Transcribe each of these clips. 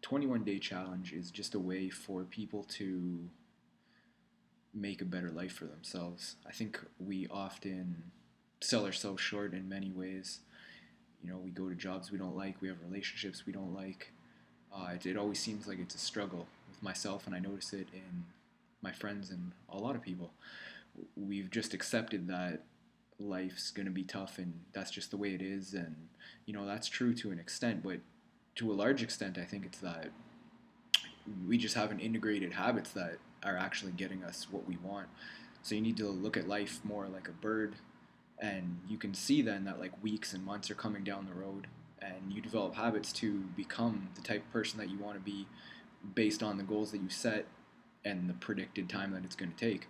21-day challenge is just a way for people to make a better life for themselves. I think we often sell ourselves short in many ways. You know, we go to jobs we don't like, we have relationships we don't like. It always seems like it's a struggle with myself, and I notice it in my friends and a lot of people. We've just accepted that life's going to be tough and that's just the way it is, and that's true to an extent, but to a large extent I think it's that we just haven't integrated habits that are actually getting us what we want. So you need to look at life more like a bird, and you can see then that like weeks and months are coming down the road, and you develop habits to become the type of person that you want to be based on the goals that you set and the predicted time that it's going to take.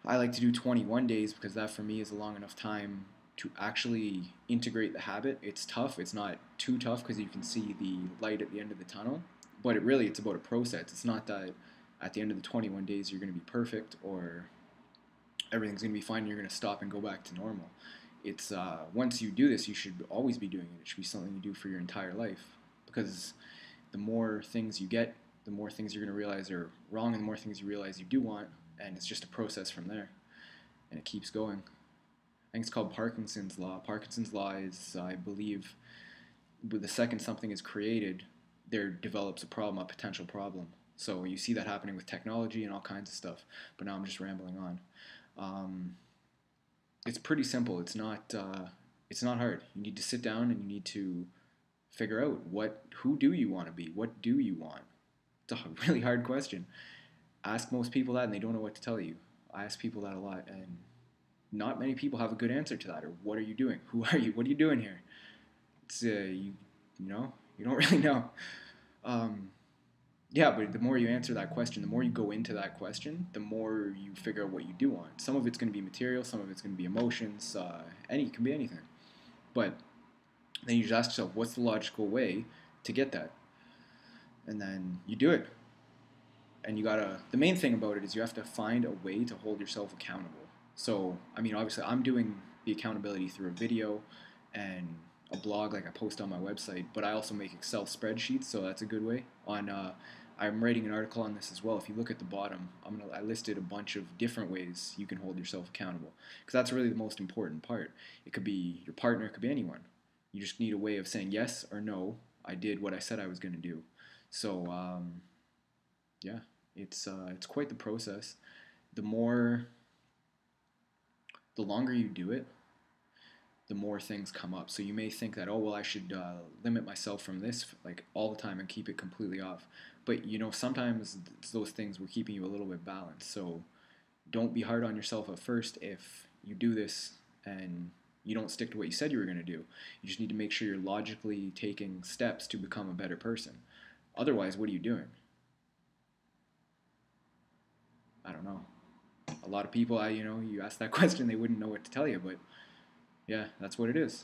I like to do 21 days because that for me is a long enough time to actually integrate the habit. It's tough. It's not too tough because you can see the light at the end of the tunnel, but it's about a process. It's not that at the end of the 21 days you're going to be perfect or everything's going to be fine and you're going to stop and go back to normal. It's once you do this, you should always be doing it. It should be something you do for your entire life, because the more things you get, the more things you're going to realize are wrong, and the more things you realize you do want, and it's just a process from there, and it keeps going. I think it's called Parkinson's law. Parkinson's law is, I believe, the second something is created, there develops a problem, a potential problem. So you see that happening with technology and all kinds of stuff. But now I'm just rambling on. It's pretty simple. It's not hard. You need to sit down and you need to figure out who do you want to be? What do you want? It's a really hard question. Ask most people that and they don't know what to tell you. I ask people that a lot, and not many people have a good answer to that. Or what are you doing? Who are you? What are you doing here? It's you don't really know. Yeah, but the more you answer that question, the more you go into that question, the more you figure out what you do want. Some of it's going to be material, some of it's going to be emotions. It can be anything. But then you just ask yourself, what's the logical way to get that? And then you do it. And the main thing about it is you have to find a way to hold yourself accountable. So, I mean, obviously I'm doing the accountability through a video and a blog, like I post on my website, but I also make Excel spreadsheets, so that's a good way. I'm writing an article on this as well. If you look at the bottom, I listed a bunch of different ways you can hold yourself accountable, because that's really the most important part. It could be your partner, it could be anyone. You just need a way of saying yes or no, I did what I said I was going to do. So, yeah, it's quite the process. The more, the longer you do it, the more things come up. So you may think that, oh, well, I should limit myself from this like all the time and keep it completely off. But sometimes it's those things were keeping you a little bit balanced. So don't be hard on yourself at first if you do this and you don't stick to what you said you were going to do. You just need to make sure you're logically taking steps to become a better person. Otherwise, what are you doing? I don't know. A lot of people, you ask that question, they wouldn't know what to tell you, but yeah, that's what it is.